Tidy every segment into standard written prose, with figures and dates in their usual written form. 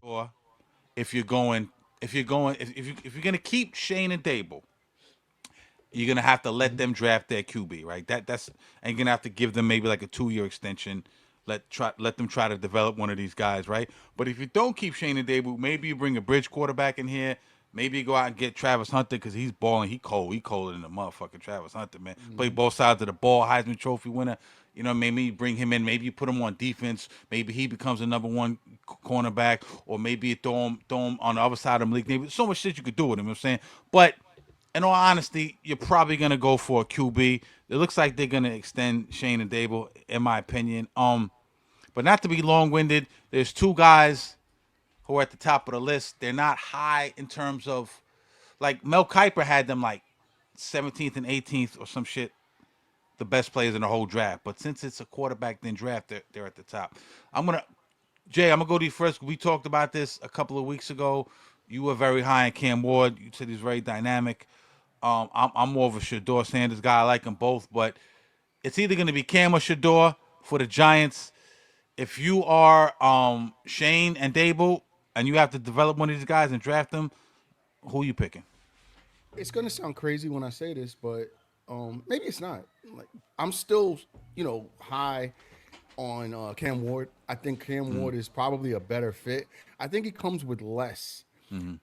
Or if you're going, if you're gonna keep Shane and Dable, you're gonna have to let them draft their QB, right? That's and you're gonna have to give them maybe like a 2 year extension. Let them try to develop one of these guys, right? But if you don't keep Shane and Dable, maybe you bring a bridge quarterback in here. Maybe you go out and get Travis Hunter because he's balling. He cold. He colder than the motherfucking Travis Hunter, man. Play Mhm. both sides of the ball. Heisman Trophy winner. You know, maybe you bring him in. Maybe you put him on defense. Maybe he becomes a number one cornerback, or maybe you throw him on the other side of the league. Maybe so much shit you could do with him. You know what I'm saying, but in all honesty, you're probably gonna go for a QB. It looks like they're gonna extend Shane and Dable, in my opinion. But not to be long winded, there's two guys who are at the top of the list. They're not high in terms of like Mel Kiper had them like 17th and 18th or some shit, the best players in the whole draft. But since it's a quarterback then draft, they're at the top. I'm gonna Jay, I'm gonna go to you first. We talked about this a couple of weeks ago. You were very high in Cam Ward. You said he's very dynamic. I'm more of a Shador Sanders guy. I like them both, but it's either going to be Cam or Shador for the Giants. If you are Shane and Dable and you have to develop one of these guys and draft them, who are you picking? It's gonna sound crazy when I say this, but maybe it's not. Like I'm still, high on Cam Ward. I think Cam Mm-hmm. Ward is probably a better fit. I think he comes with less. Mm-hmm.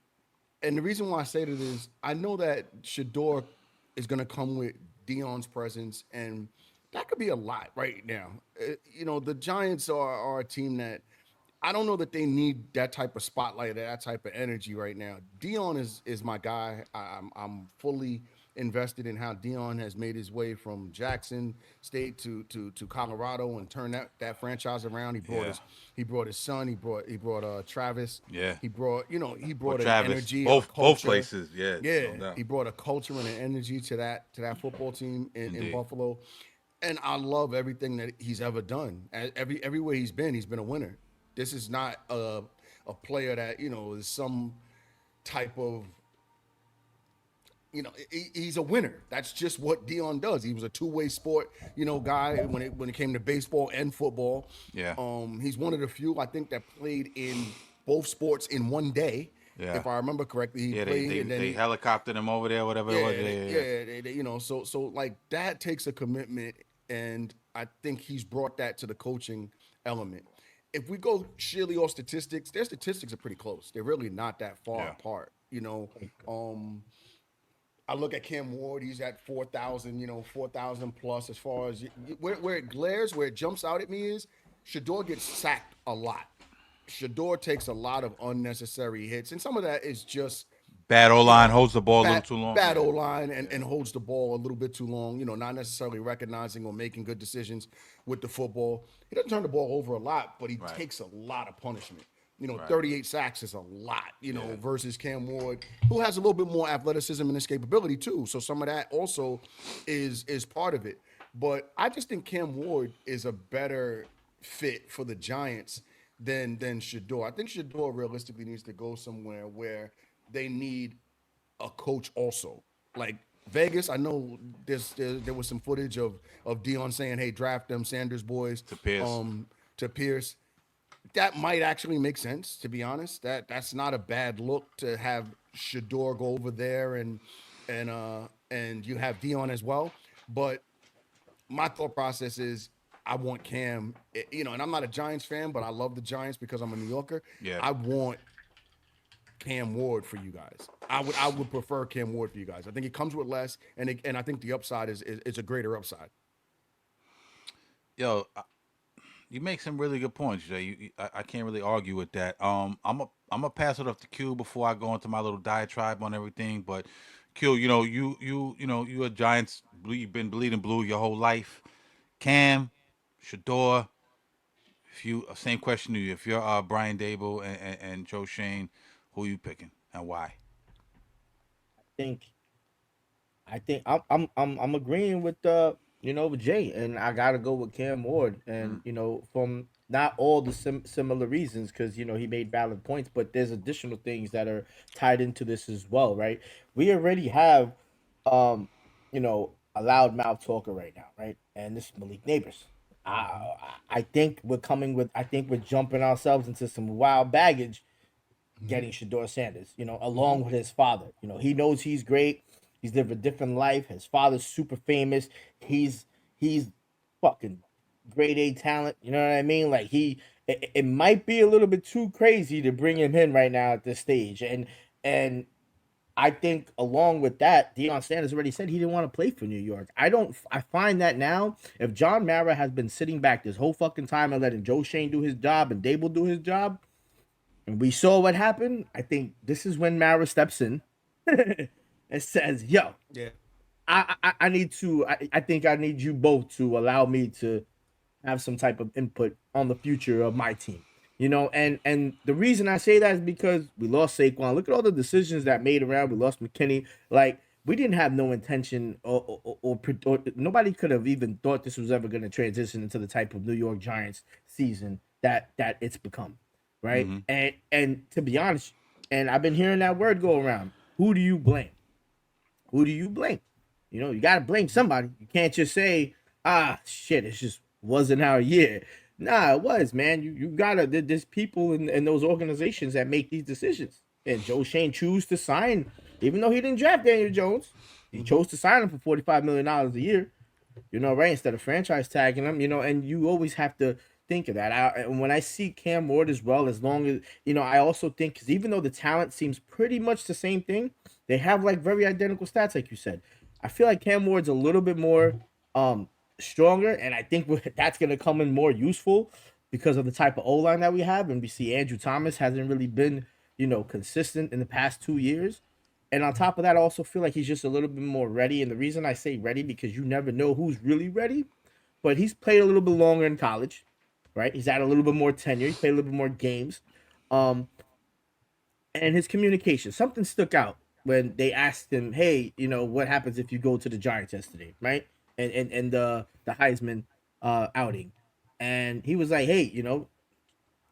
And the reason why I say that is I know that Shador is going to come with Dion's presence, and that could be a lot right now. The Giants are a team that I don't know that they need that type of spotlight, that type of energy right now. Dion is my guy. I'm fully invested in how Dion has made his way from Jackson State to Colorado and turned that franchise around. Yeah, He brought his son. He brought Travis. yeah. He Or brought an Travis, energy, a both culture. places. Yeah, Yeah, no doubt. he brought a culture and an energy to that football team in Indeed. Buffalo, and I love everything that he's ever done. Everywhere he's been a winner. This is not a player that is some type of he's a winner. That's just what Dion does. He was a two-way sport, guy when it came to baseball and football. Yeah, He's one of the few I think that played in both sports in one day. yeah, If I remember correctly, he yeah. They played they and then they he helicoptered him over there, whatever it was. yeah, Yeah, they, yeah, yeah. yeah, so like that takes a commitment, and I think he's brought that to the coaching element. If we go sheerly off statistics, their statistics are pretty close. They're really not that far Yeah. apart. I look at Cam Ward; he's at 4,000, 4,000 plus. As far as where it glares, where it jumps out at me is Shador gets sacked a lot. Shador takes a lot of unnecessary hits, and some of that is just Bad O you line know, holds the ball a little bad too long. bad Yeah, O line yeah. and holds the ball a little bit too long. Not necessarily recognizing or making good decisions with the football. He doesn't turn the ball over a lot, but he Right, takes a lot of punishment. right. 38 sacks is a lot. Yeah. Versus Cam Ward, who has a little bit more athleticism and escapability too. So some of that also is part of it. But I just think Cam Ward is a better fit for the Giants than Shador. I think Shador realistically needs to go somewhere where they need a coach also. Like Vegas, I know there was some footage of Dion saying, "Hey, draft them Sanders boys To Pierce. to Pierce." That might actually make sense, to be honest. That's not a bad look to have Shador go over there and you have Dion as well. But my thought process is I want Cam, and I'm not a Giants fan, but I love the Giants because I'm a New Yorker. Yeah. I want Cam Ward for you guys. I would prefer Cam Ward for you guys. I think it comes with less, and I think the upside is a greater upside. Yo, you make some really good points, Jay. I can't really argue with that. I'm gonna pass it off to Q before I go into my little diatribe on everything. But Q, you a Giants. You've been bleeding blue your whole life. Cam, Shador. If you same question to you. If you're Brian Dable and Joe Shane, who you picking and why? think I'm agreeing with with Jay, and I gotta go with Cam Ward, and Mm, from not all the similar reasons, because he made valid points, but there's additional things that are tied into this as well, right? We already have um, a loudmouth talker right now, right? And this is Malik Neighbors. I think we're jumping ourselves into some wild baggage Mhm. getting Shador Sanders, along with his father. He knows he's great. He's lived a different life. His father's super famous. He's fucking grade A talent. You know what I mean? Like it might be a little bit too crazy to bring him in right now at this stage. And I think along with that, Deion Sanders already said he didn't want to play for New York. I find that now, if John Mara has been sitting back this whole fucking time and letting Joe Shane do his job and Dable do his job, and we saw what happened, I think this is when Mara steps in and says, "Yo, Yeah. I need to. I think I need you both to allow me to have some type of input on the future of my team." And the reason I say that is because we lost Saquon. Look at all the decisions that made around. We lost McKinney. Like we didn't have no intention, or nobody could have even thought this was ever going to transition into the type of New York Giants season that it's become, right? Mm-hmm. And to be honest, and I've been hearing that word go around. Who do you blame? Who do you blame? You got to blame somebody. You can't just say, shit, it just wasn't our year. Nah, it was, man. You gotta. There's people in those organizations that make these decisions. And Joe Shane chose to sign, even though he didn't draft Daniel Jones, he Mhm. chose to sign him for $45 million a year. Right? Instead of franchise tagging him, and you always have to think of that. And when I see Cam Ward as well, as long as I also think because even though the talent seems pretty much the same thing, they have like very identical stats, like you said. I feel like Cam Ward's a little bit more stronger, and I think that's going to come in more useful because of the type of O line that we have. And we see Andrew Thomas hasn't really been consistent in the past 2 years. And on top of that, I also feel like he's just a little bit more ready. And the reason I say ready because you never know who's really ready. But he's played a little bit longer in college, right? He's had a little bit more tenure. He played a little bit more games. Um, and his communication, something stuck out when they asked him, "Hey, what happens if you go to the Giants yesterday, right?" And the Heisman outing, and he was like, "Hey,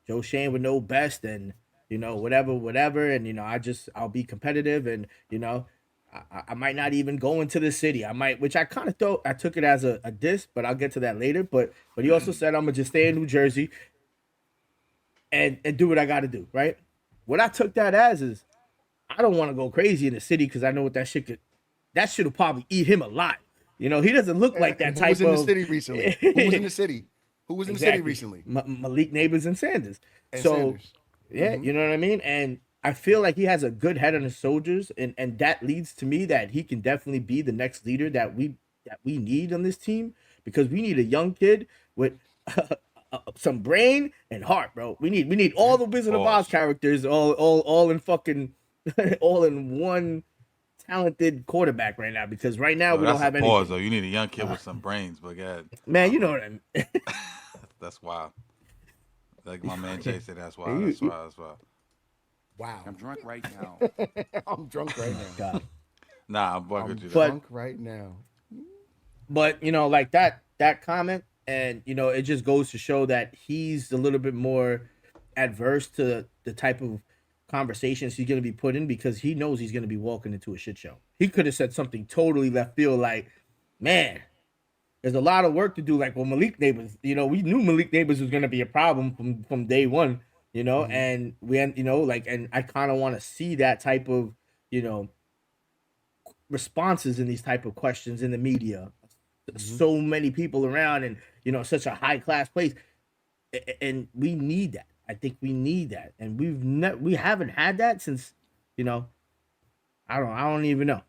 Joe Shane would know best, and whatever, and I'll be competitive, and I might not even go into the city. I might, which I kind of thought I took it as a diss, but I'll get to that later. But he also said I'm gonna just stay in New Jersey and do what I got to do, right? What I took that as is I don't want to go crazy in the city because I know what that shit will probably eat him alive. He doesn't look like that And who was type in the of city recently? Who was in the city? Who was in the city exactly recently? Malik Neighbors and Sanders. And So Sanders. yeah, Hmm. you know what I mean? And I feel like he has a good head on his shoulders, and that leads to me that he can definitely be the next leader that we need on this team because we need a young kid with some brain and heart, bro. We need all the Wizard of Oz Pause. characters all in fucking all in one talented quarterback right now because right now Yo, we don't that's a have pause anything. though. You need a young kid with some brains, but God, Man, my you know bad. what I mean. That's wild. Like my man Jay said, that's wild. You- That's you- wild. That's wild. Wow. I'm drunk right now. I'm drunk oh right my now. god. Nah, I'm bugging I'm you though. But drunk right now. but like that comment, and it just goes to show that he's a little bit more adverse to the type of conversations he's going to be put in because he knows he's going to be walking into a shit show. He could have said something totally left field like, man, there's a lot of work to do. Like, well, Malik Neighbors, we knew Malik Neighbors was going to be a problem from day one, Hmm. and and I kind of want to see that type of, you know, responses in these type of questions in the media. Hmm. So many people around, and such a high class place, and we need that. I think we need that, and we haven't had that since, I don't even know.